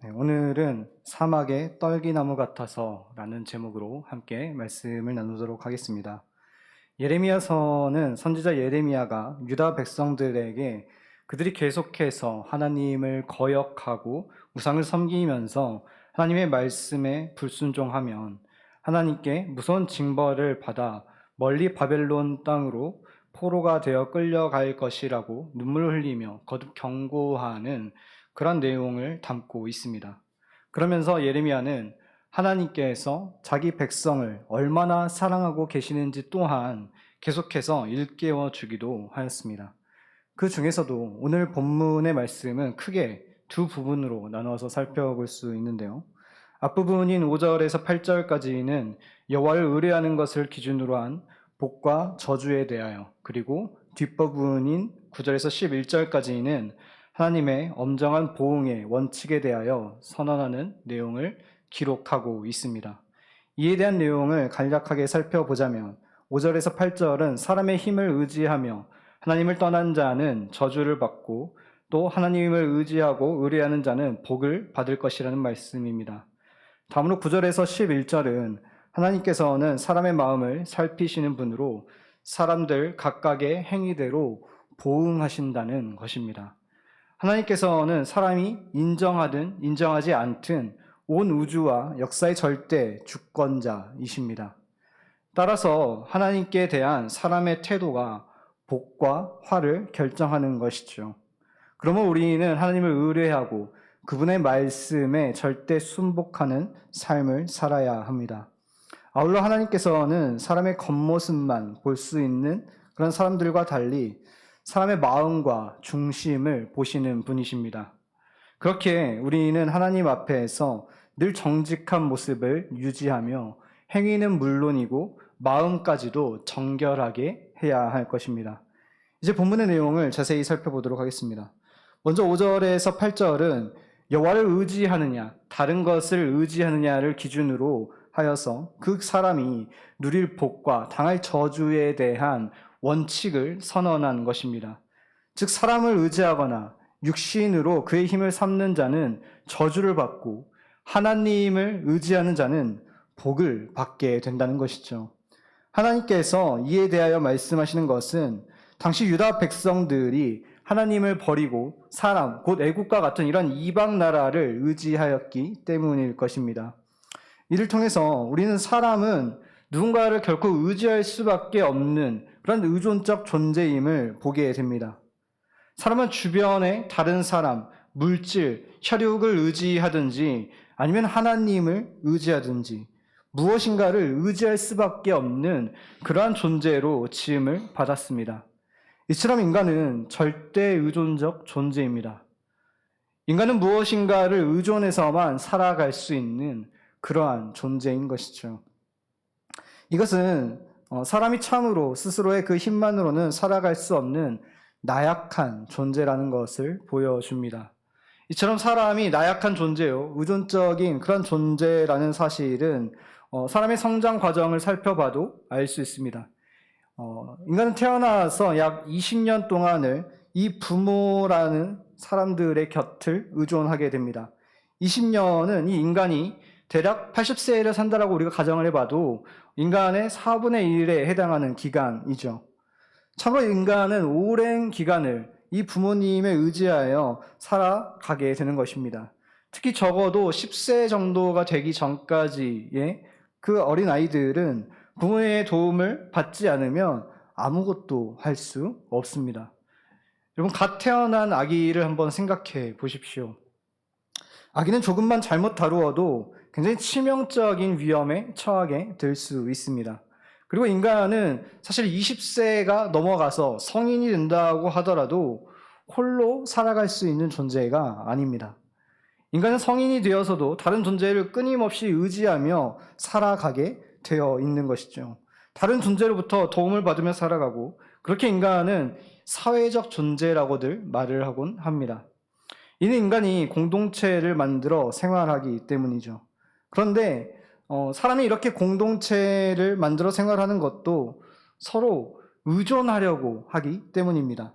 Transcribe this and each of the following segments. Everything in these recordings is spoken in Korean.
네, 오늘은 사막의 떨기나무 같아서 라는 제목으로 함께 말씀을 나누도록 하겠습니다. 예레미야서는 선지자 예레미야가 유다 백성들에게 그들이 계속해서 하나님을 거역하고 우상을 섬기면서 하나님의 말씀에 불순종하면 하나님께 무서운 징벌을 받아 멀리 바벨론 땅으로 포로가 되어 끌려갈 것이라고 눈물을 흘리며 거듭 경고하는 그런 내용을 담고 있습니다. 그러면서 예레미야는 하나님께서 자기 백성을 얼마나 사랑하고 계시는지 또한 계속해서 일깨워 주기도 하였습니다. 그 중에서도 오늘 본문의 말씀은 크게 두 부분으로 나눠서 살펴볼 수 있는데요. 앞부분인 5절에서 8절까지는 여호와를 의뢰하는 것을 기준으로 한 복과 저주에 대하여, 그리고 뒷부분인 9절에서 11절까지는 하나님의 엄정한 보응의 원칙에 대하여 선언하는 내용을 기록하고 있습니다. 이에 대한 내용을 간략하게 살펴보자면 5절에서 8절은 사람의 힘을 의지하며 하나님을 떠난 자는 저주를 받고 또 하나님을 의지하고 의뢰하는 자는 복을 받을 것이라는 말씀입니다. 다음으로 9절에서 11절은 하나님께서는 사람의 마음을 살피시는 분으로 사람들 각각의 행위대로 보응하신다는 것입니다. 하나님께서는 사람이 인정하든 인정하지 않든 온 우주와 역사의 절대 주권자이십니다. 따라서 하나님께 대한 사람의 태도가 복과 화를 결정하는 것이죠. 그러면 우리는 하나님을 의뢰하고 그분의 말씀에 절대 순복하는 삶을 살아야 합니다. 아울러 하나님께서는 사람의 겉모습만 볼 수 있는 그런 사람들과 달리 사람의 마음과 중심을 보시는 분이십니다. 그렇게 우리는 하나님 앞에서 늘 정직한 모습을 유지하며 행위는 물론이고 마음까지도 정결하게 해야 할 것입니다. 이제 본문의 내용을 자세히 살펴보도록 하겠습니다. 먼저 5절에서 8절은 여호와를 의지하느냐, 다른 것을 의지하느냐를 기준으로 하여서 그 사람이 누릴 복과 당할 저주에 대한 원칙을 선언한 것입니다. 즉 사람을 의지하거나 육신으로 그의 힘을 삼는 자는 저주를 받고 하나님을 의지하는 자는 복을 받게 된다는 것이죠. 하나님께서 이에 대하여 말씀하시는 것은 당시 유다 백성들이 하나님을 버리고 사람, 곧 애국과 같은 이런 이방 나라를 의지하였기 때문일 것입니다. 이를 통해서 우리는 사람은 누군가를 결코 의지할 수밖에 없는 그런 의존적 존재임을 보게 됩니다. 사람은 주변의 다른 사람, 물질, 혈육을 의지하든지 아니면 하나님을 의지하든지 무엇인가를 의지할 수밖에 없는 그러한 존재로 지음을 받았습니다. 이처럼 인간은 절대 의존적 존재입니다. 인간은 무엇인가를 의존해서만 살아갈 수 있는 그러한 존재인 것이죠. 이것은 사람이 참으로 스스로의 그 힘만으로는 살아갈 수 없는 나약한 존재라는 것을 보여줍니다. 이처럼 사람이 나약한 존재요, 의존적인 그런 존재라는 사실은 사람의 성장 과정을 살펴봐도 알 수 있습니다. 인간은 태어나서 약 20년 동안을 이 부모라는 사람들의 곁을 의존하게 됩니다. 20년은 이 인간이 대략 80세를 산다라고 우리가 가정을 해봐도 인간의 4분의 1에 해당하는 기간이죠. 참으로 인간은 오랜 기간을 이 부모님에 의지하여 살아가게 되는 것입니다. 특히 적어도 10세 정도가 되기 전까지의 그 어린 아이들은 부모의 도움을 받지 않으면 아무것도 할 수 없습니다. 여러분, 갓 태어난 아기를 한번 생각해 보십시오. 아기는 조금만 잘못 다루어도 굉장히 치명적인 위험에 처하게 될 수 있습니다. 그리고 인간은 사실 20세가 넘어가서 성인이 된다고 하더라도 홀로 살아갈 수 있는 존재가 아닙니다. 인간은 성인이 되어서도 다른 존재를 끊임없이 의지하며 살아가게 되어 있는 것이죠. 다른 존재로부터 도움을 받으며 살아가고, 그렇게 인간은 사회적 존재라고들 말을 하곤 합니다. 이는 인간이 공동체를 만들어 생활하기 때문이죠. 그런데 사람이 이렇게 공동체를 만들어 생활하는 것도 서로 의존하려고 하기 때문입니다.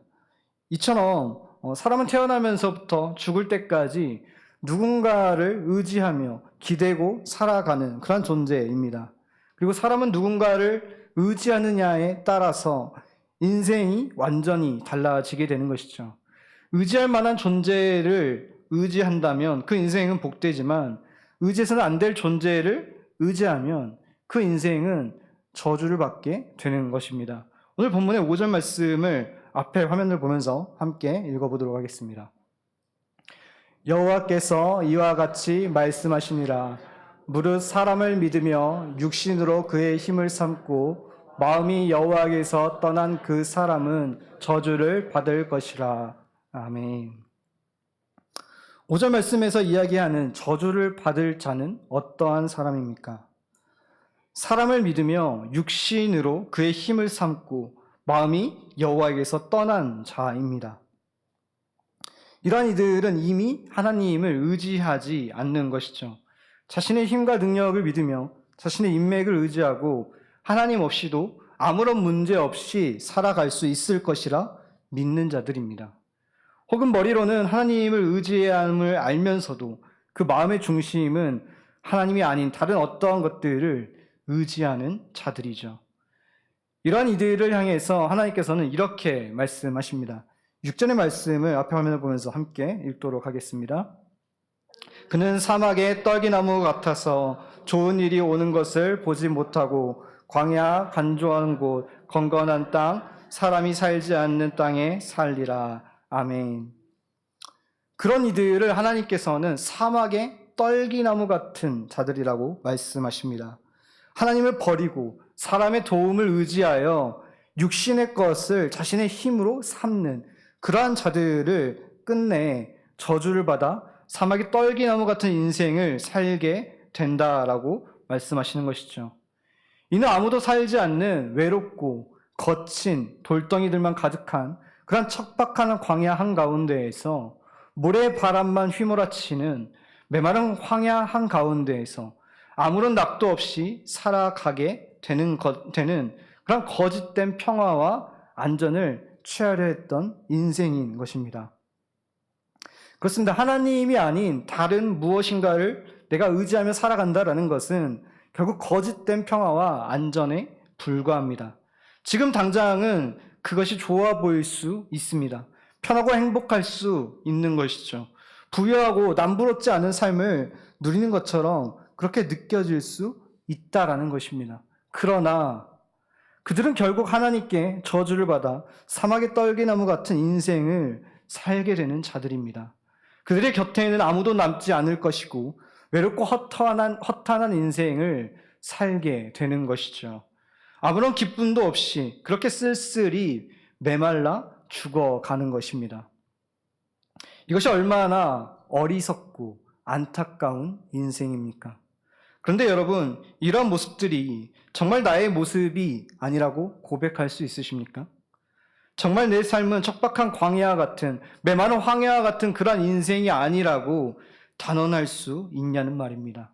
이처럼 사람은 태어나면서부터 죽을 때까지 누군가를 의지하며 기대고 살아가는 그런 존재입니다. 그리고 사람은 누군가를 의지하느냐에 따라서 인생이 완전히 달라지게 되는 것이죠. 의지할 만한 존재를 의지한다면 그 인생은 복되지만 의지해서는 안 될 존재를 의지하면 그 인생은 저주를 받게 되는 것입니다. 오늘 본문의 5절 말씀을 앞에 화면을 보면서 함께 읽어보도록 하겠습니다. 여호와께서 이와 같이 말씀하시니라. 무릇 사람을 믿으며 육신으로 그의 힘을 삼고 마음이 여호와께서 떠난 그 사람은 저주를 받을 것이라. 아멘. 5절 말씀에서 이야기하는 저주를 받을 자는 어떠한 사람입니까? 사람을 믿으며 육신으로 그의 힘을 삼고 마음이 여호와에게서 떠난 자입니다. 이러한 이들은 이미 하나님을 의지하지 않는 것이죠. 자신의 힘과 능력을 믿으며 자신의 인맥을 의지하고 하나님 없이도 아무런 문제 없이 살아갈 수 있을 것이라 믿는 자들입니다. 혹은 머리로는 하나님을 의지해야 함을 알면서도 그 마음의 중심은 하나님이 아닌 다른 어떠한 것들을 의지하는 자들이죠. 이러한 이들을 향해서 하나님께서는 이렇게 말씀하십니다. 6절의 말씀을 앞에 화면을 보면서 함께 읽도록 하겠습니다. 그는 사막의 떨기나무 같아서 좋은 일이 오는 것을 보지 못하고 광야 간조한 곳 건건한 땅 사람이 살지 않는 땅에 살리라. 아멘. 그런 이들을 하나님께서는 사막의 떨기나무 같은 자들이라고 말씀하십니다. 하나님을 버리고 사람의 도움을 의지하여 육신의 것을 자신의 힘으로 삼는 그러한 자들을 끝내 저주를 받아 사막의 떨기나무 같은 인생을 살게 된다라고 말씀하시는 것이죠. 이는 아무도 살지 않는 외롭고 거친 돌덩이들만 가득한 그런 척박한 광야 한가운데에서 모래바람만 휘몰아치는 메마른 광야 한가운데에서 아무런 낙도 없이 살아가게 되는 그런 거짓된 평화와 안전을 취하려 했던 인생인 것입니다. 그렇습니다. 하나님이 아닌 다른 무엇인가를 내가 의지하며 살아간다라는 것은 결국 거짓된 평화와 안전에 불과합니다. 지금 당장은 그것이 좋아 보일 수 있습니다. 편하고 행복할 수 있는 것이죠. 부유하고 남부럽지 않은 삶을 누리는 것처럼 그렇게 느껴질 수 있다라는 것입니다. 그러나 그들은 결국 하나님께 저주를 받아 사막의 떨기나무 같은 인생을 살게 되는 자들입니다. 그들의 곁에는 아무도 남지 않을 것이고 외롭고 허탄한 인생을 살게 되는 것이죠. 아무런 기쁨도 없이 그렇게 쓸쓸히 메말라 죽어가는 것입니다. 이것이 얼마나 어리석고 안타까운 인생입니까? 그런데 여러분, 이러한 모습들이 정말 나의 모습이 아니라고 고백할 수 있으십니까? 정말 내 삶은 척박한 광야 같은, 메마른 황야와 같은 그런 인생이 아니라고 단언할 수 있냐는 말입니다.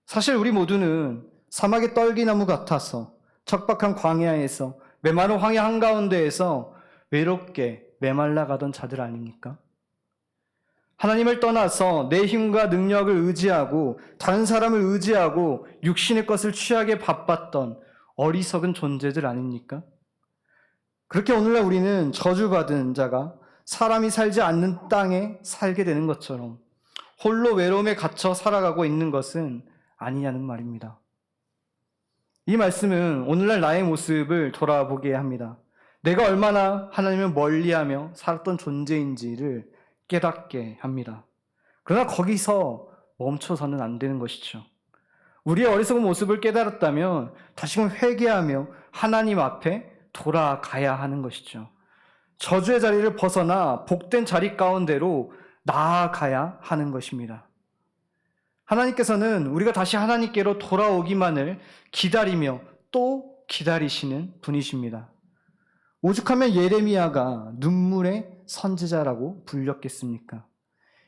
사실 우리 모두는 사막의 떨기나무 같아서 척박한 광야에서 메마른 황야 한가운데에서 외롭게 메말라가던 자들 아닙니까? 하나님을 떠나서 내 힘과 능력을 의지하고 다른 사람을 의지하고 육신의 것을 취하게 바빴던 어리석은 존재들 아닙니까? 그렇게 오늘날 우리는 저주받은 자가 사람이 살지 않는 땅에 살게 되는 것처럼 홀로 외로움에 갇혀 살아가고 있는 것은 아니냐는 말입니다. 이 말씀은 오늘날 나의 모습을 돌아보게 합니다. 내가 얼마나 하나님을 멀리하며 살았던 존재인지를 깨닫게 합니다. 그러나 거기서 멈춰서는 안 되는 것이죠. 우리의 어리석은 모습을 깨달았다면 다시금 회개하며 하나님 앞에 돌아가야 하는 것이죠. 저주의 자리를 벗어나 복된 자리 가운데로 나아가야 하는 것입니다. 하나님께서는 우리가 다시 하나님께로 돌아오기만을 기다리며 또 기다리시는 분이십니다. 오죽하면 예레미야가 눈물의 선지자라고 불렸겠습니까?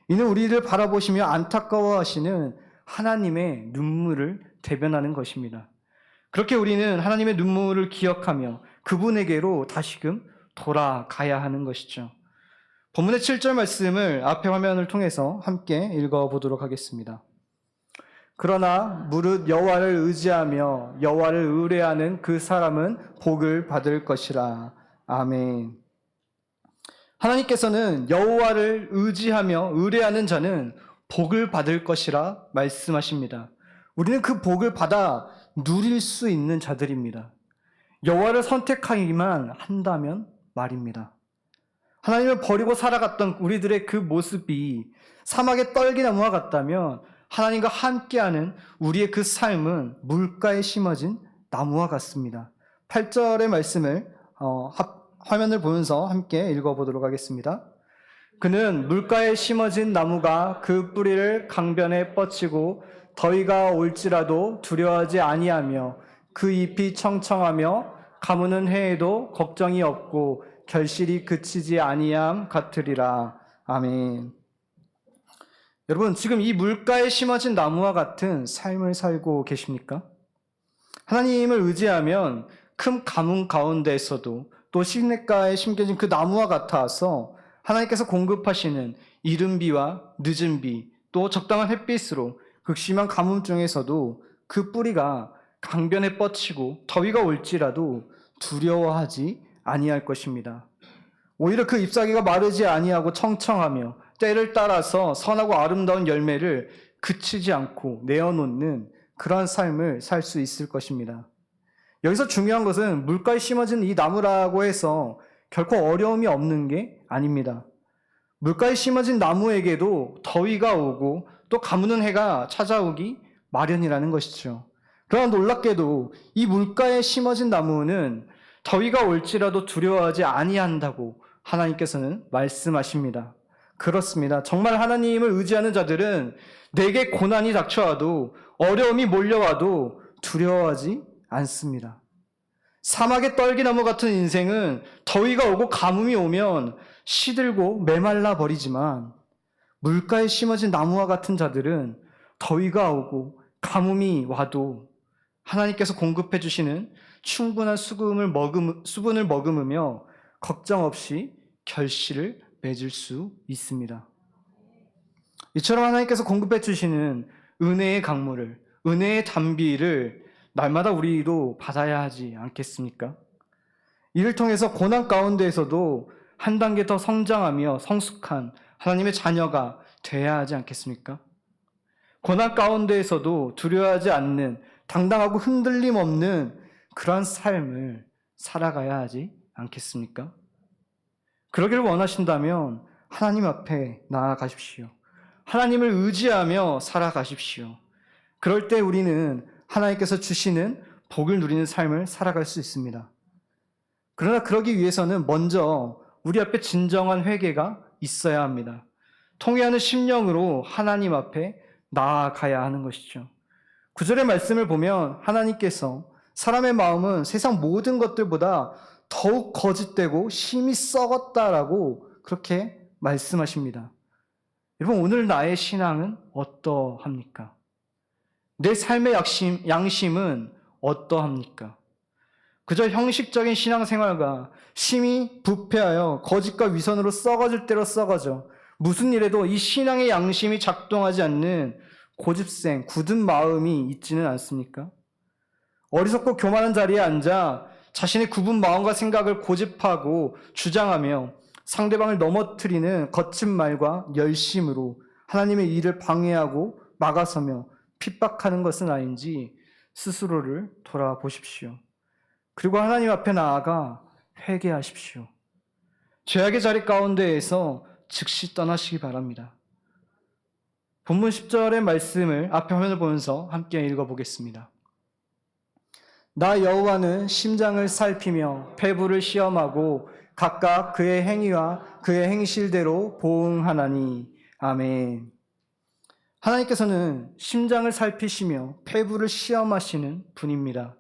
이는 우리를 바라보시며 안타까워하시는 하나님의 눈물을 대변하는 것입니다. 그렇게 우리는 하나님의 눈물을 기억하며 그분에게로 다시금 돌아가야 하는 것이죠. 본문의 7절 말씀을 앞에 화면을 통해서 함께 읽어보도록 하겠습니다. 그러나 무릇 여호와를 의지하며 여호와를 의뢰하는 그 사람은 복을 받을 것이라. 아멘. 하나님께서는 여호와를 의지하며 의뢰하는 자는 복을 받을 것이라 말씀하십니다. 우리는 그 복을 받아 누릴 수 있는 자들입니다. 여호와를 선택하기만 한다면 말입니다. 하나님을 버리고 살아갔던 우리들의 그 모습이 사막의 떨기나무와 같다면 하나님과 함께하는 우리의 그 삶은 물가에 심어진 나무와 같습니다. 8절의 말씀을 화면을 보면서 함께 읽어보도록 하겠습니다. 그는 물가에 심어진 나무가 그 뿌리를 강변에 뻗치고 더위가 올지라도 두려워하지 아니하며 그 잎이 청청하며 가무는 해에도 걱정이 없고 결실이 그치지 아니함 같으리라. 아멘. 여러분, 지금 이 물가에 심어진 나무와 같은 삶을 살고 계십니까? 하나님을 의지하면 큰 가뭄 가운데에서도 또 시냇가에 심겨진 그 나무와 같아서 하나님께서 공급하시는 이른 비와 늦은 비, 또 적당한 햇빛으로 극심한 가뭄 중에서도 그 뿌리가 강변에 뻗치고 더위가 올지라도 두려워하지 아니할 것입니다. 오히려 그 잎사귀가 마르지 아니하고 청청하며 때를 따라서 선하고 아름다운 열매를 그치지 않고 내어놓는 그러한 삶을 살 수 있을 것입니다. 여기서 중요한 것은 물가에 심어진 이 나무라고 해서 결코 어려움이 없는 게 아닙니다. 물가에 심어진 나무에게도 더위가 오고 또 가무는 해가 찾아오기 마련이라는 것이죠. 그러나 놀랍게도 이 물가에 심어진 나무는 더위가 올지라도 두려워하지 아니한다고 하나님께서는 말씀하십니다. 그렇습니다. 정말 하나님을 의지하는 자들은 내게 고난이 닥쳐와도 어려움이 몰려와도 두려워하지 않습니다. 사막의 떨기나무 같은 인생은 더위가 오고 가뭄이 오면 시들고 메말라 버리지만 물가에 심어진 나무와 같은 자들은 더위가 오고 가뭄이 와도 하나님께서 공급해 주시는 충분한 수분을 머금으며 걱정 없이 결실을 맺을 수 있습니다. 이처럼 하나님께서 공급해 주시는 은혜의 강물을, 은혜의 담비를 날마다 우리도 받아야 하지 않겠습니까? 이를 통해서 고난 가운데에서도 한 단계 더 성장하며 성숙한 하나님의 자녀가 되어야 하지 않겠습니까? 고난 가운데에서도 두려워하지 않는 당당하고 흔들림 없는 그러한 삶을 살아가야 하지 않겠습니까? 그러기를 원하신다면 하나님 앞에 나아가십시오. 하나님을 의지하며 살아가십시오. 그럴 때 우리는 하나님께서 주시는 복을 누리는 삶을 살아갈 수 있습니다. 그러나 그러기 위해서는 먼저 우리 앞에 진정한 회개가 있어야 합니다. 통회하는 심령으로 하나님 앞에 나아가야 하는 것이죠. 9절의 말씀을 보면 하나님께서 사람의 마음은 세상 모든 것들보다 더욱 거짓되고 심히 썩었다라고 그렇게 말씀하십니다. 여러분, 오늘 나의 신앙은 어떠합니까? 내 삶의 양심은 어떠합니까? 그저 형식적인 신앙생활과 심히 부패하여 거짓과 위선으로 썩어질 대로 썩어져 무슨 일에도 이 신앙의 양심이 작동하지 않는 고집생, 굳은 마음이 있지는 않습니까? 어리석고 교만한 자리에 앉아 자신의 굽은 마음과 생각을 고집하고 주장하며 상대방을 넘어뜨리는 거친 말과 열심으로 하나님의 일을 방해하고 막아서며 핍박하는 것은 아닌지 스스로를 돌아보십시오. 그리고 하나님 앞에 나아가 회개하십시오. 죄악의 자리 가운데에서 즉시 떠나시기 바랍니다. 본문 10절의 말씀을 앞에 화면을 보면서 함께 읽어보겠습니다. 나 여호와는 심장을 살피며 폐부를 시험하고 각각 그의 행위와 그의 행실대로 보응하나니. 아멘. 하나님께서는 심장을 살피시며 폐부를 시험하시는 분입니다.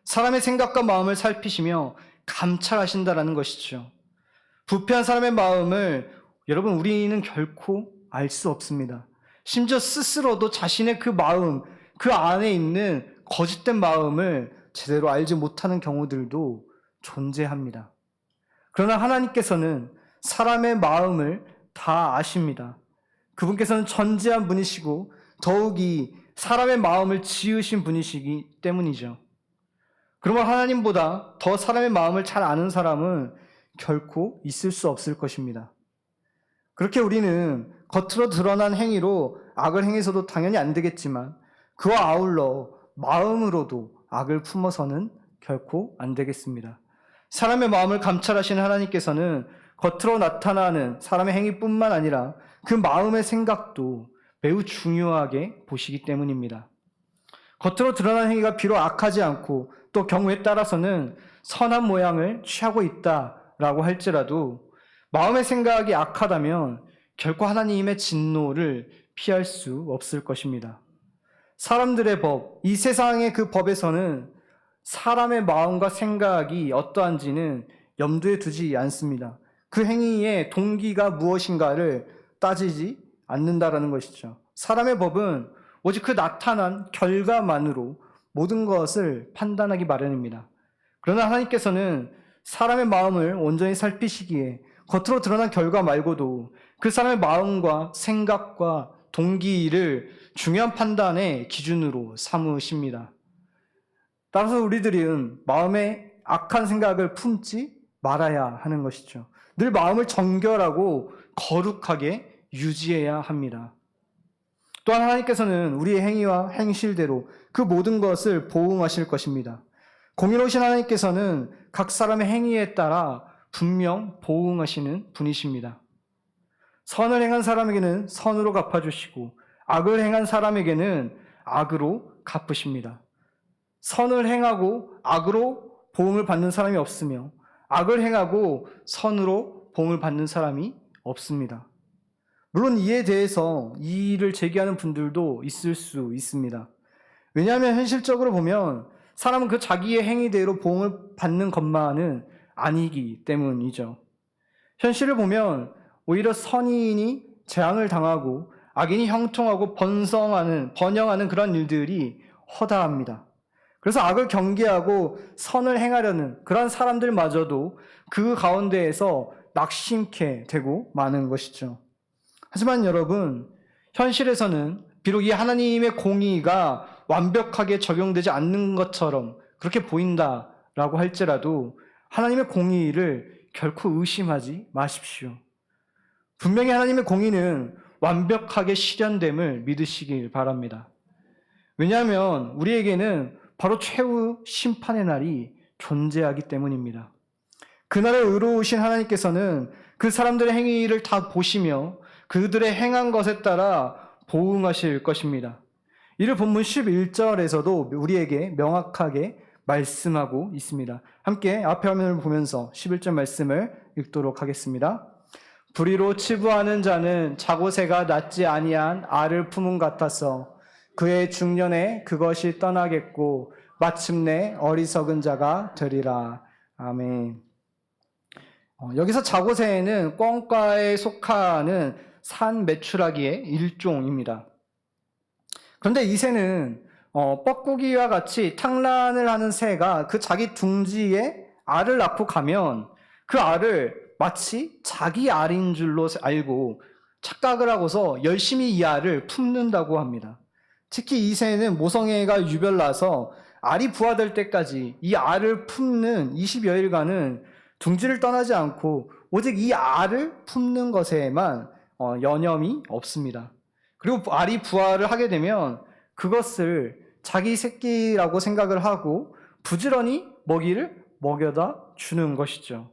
사람의 생각과 마음을 살피시며 감찰하신다라는 것이죠. 부패한 사람의 마음을 여러분 우리는 결코 알 수 없습니다. 심지어 스스로도 자신의 그 마음, 그 안에 있는 거짓된 마음을 제대로 알지 못하는 경우들도 존재합니다. 그러나 하나님께서는 사람의 마음을 다 아십니다. 그분께서는 전지한 분이시고 더욱이 사람의 마음을 지으신 분이시기 때문이죠. 그러면 하나님보다 더 사람의 마음을 잘 아는 사람은 결코 있을 수 없을 것입니다. 그렇게 우리는 겉으로 드러난 행위로 악을 행해서도 당연히 안 되겠지만 그와 아울러 마음으로도 악을 품어서는 결코 안 되겠습니다. 사람의 마음을 감찰하시는 하나님께서는 겉으로 나타나는 사람의 행위뿐만 아니라 그 마음의 생각도 매우 중요하게 보시기 때문입니다. 겉으로 드러난 행위가 비록 악하지 않고 또 경우에 따라서는 선한 모양을 취하고 있다라고 할지라도 마음의 생각이 악하다면 결코 하나님의 진노를 피할 수 없을 것입니다. 사람들의 법, 이 세상의 그 법에서는 사람의 마음과 생각이 어떠한지는 염두에 두지 않습니다. 그 행위의 동기가 무엇인가를 따지지 않는다라는 것이죠. 사람의 법은 오직 그 나타난 결과만으로 모든 것을 판단하기 마련입니다. 그러나 하나님께서는 사람의 마음을 온전히 살피시기에 겉으로 드러난 결과 말고도 그 사람의 마음과 생각과 동기를 중요한 판단의 기준으로 삼으십니다. 따라서 우리들은 마음에 악한 생각을 품지 말아야 하는 것이죠. 늘 마음을 정결하고 거룩하게 유지해야 합니다. 또한 하나님께서는 우리의 행위와 행실대로 그 모든 것을 보응하실 것입니다. 공의로우신 하나님께서는 각 사람의 행위에 따라 분명 보응하시는 분이십니다. 선을 행한 사람에게는 선으로 갚아주시고 악을 행한 사람에게는 악으로 갚으십니다. 선을 행하고 악으로 보응을 받는 사람이 없으며 악을 행하고 선으로 보응을 받는 사람이 없습니다. 물론 이에 대해서 이의를 제기하는 분들도 있을 수 있습니다. 왜냐하면 현실적으로 보면 사람은 그 자기의 행위대로 보응을 받는 것만은 아니기 때문이죠. 현실을 보면 오히려 선인이 재앙을 당하고 악인이 형통하고 번영하는 그런 일들이 허다합니다. 그래서 악을 경계하고 선을 행하려는 그런 사람들마저도 그 가운데에서 낙심케 되고 마는 것이죠. 하지만 여러분, 현실에서는 비록 이 하나님의 공의가 완벽하게 적용되지 않는 것처럼 그렇게 보인다라고 할지라도 하나님의 공의를 결코 의심하지 마십시오. 분명히 하나님의 공의는 완벽하게 실현됨을 믿으시길 바랍니다. 왜냐하면 우리에게는 바로 최후 심판의 날이 존재하기 때문입니다. 그날에 의로우신 하나님께서는 그 사람들의 행위를 다 보시며 그들의 행한 것에 따라 보응하실 것입니다. 이를 본문 11절에서도 우리에게 명확하게 말씀하고 있습니다. 함께 앞에 화면을 보면서 11절 말씀을 읽도록 하겠습니다. 불의로 치부하는 자는 자고새가 낫지 아니한 알을 품은 같아서 그의 중년에 그것이 떠나겠고 마침내 어리석은 자가 되리라. 아멘. 여기서 자고새는 꿩과에 속하는 산 메추라기의 일종입니다. 그런데 이 새는 뻐꾸기와 같이 탕란을 하는 새가 그 자기 둥지에 알을 낳고 가면 그 알을 마치 자기 알인 줄로 알고 착각을 하고서 열심히 이 알을 품는다고 합니다. 특히 이 새는 모성애가 유별나서 알이 부화될 때까지 이 알을 품는 20여일간은 둥지를 떠나지 않고 오직 이 알을 품는 것에만 여념이 없습니다. 그리고 알이 부화를 하게 되면 그것을 자기 새끼라고 생각을 하고 부지런히 먹이를 먹여다 주는 것이죠.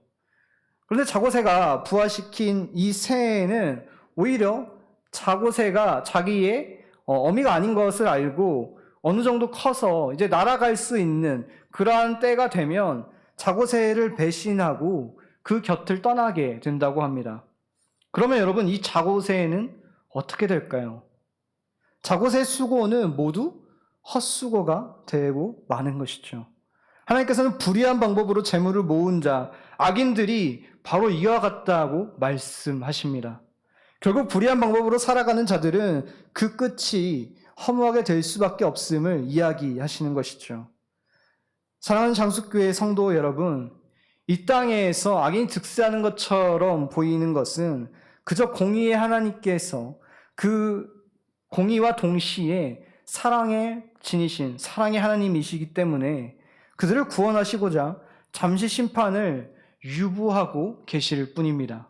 그런데 자고새가 부화시킨 이 새는 오히려 자고새가 자기의 어미가 아닌 것을 알고 어느 정도 커서 이제 날아갈 수 있는 그러한 때가 되면 자고새를 배신하고 그 곁을 떠나게 된다고 합니다. 그러면 여러분, 이 자고새는 어떻게 될까요? 자고새의 수고는 모두 헛수고가 되고 마는 것이죠. 하나님께서는 불의한 방법으로 재물을 모은 자, 악인들이 바로 이와 같다고 말씀하십니다. 결국 불의한 방법으로 살아가는 자들은 그 끝이 허무하게 될 수밖에 없음을 이야기하시는 것이죠. 사랑하는 장수교회 성도 여러분, 이 땅에서 악인이 득세하는 것처럼 보이는 것은 그저 공의의 하나님께서 그 공의와 동시에 사랑의 진이신 사랑의 하나님이시기 때문에 그들을 구원하시고자 잠시 심판을 유보하고 계실 뿐입니다.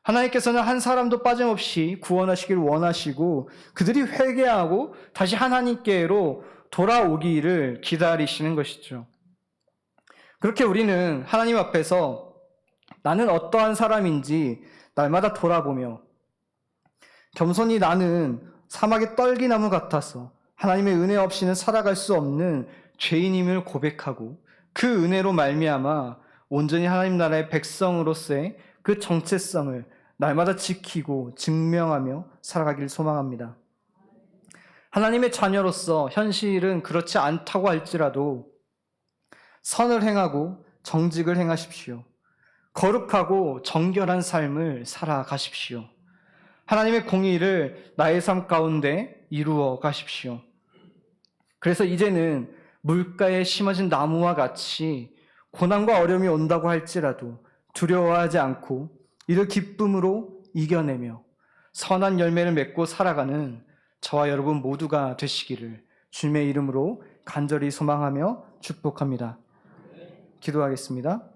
하나님께서는 한 사람도 빠짐없이 구원하시길 원하시고 그들이 회개하고 다시 하나님께로 돌아오기를 기다리시는 것이죠. 그렇게 우리는 하나님 앞에서 나는 어떠한 사람인지 날마다 돌아보며 겸손히 나는 사막의 떨기나무 같아서 하나님의 은혜 없이는 살아갈 수 없는 죄인임을 고백하고 그 은혜로 말미암아 온전히 하나님 나라의 백성으로서의 그 정체성을 날마다 지키고 증명하며 살아가기를 소망합니다. 하나님의 자녀로서 현실은 그렇지 않다고 할지라도 선을 행하고 정직을 행하십시오. 거룩하고 정결한 삶을 살아가십시오. 하나님의 공의를 나의 삶 가운데 이루어 가십시오. 그래서 이제는 물가에 심어진 나무와 같이 고난과 어려움이 온다고 할지라도 두려워하지 않고 이를 기쁨으로 이겨내며 선한 열매를 맺고 살아가는 저와 여러분 모두가 되시기를 주님의 이름으로 간절히 소망하며 축복합니다. 기도하겠습니다.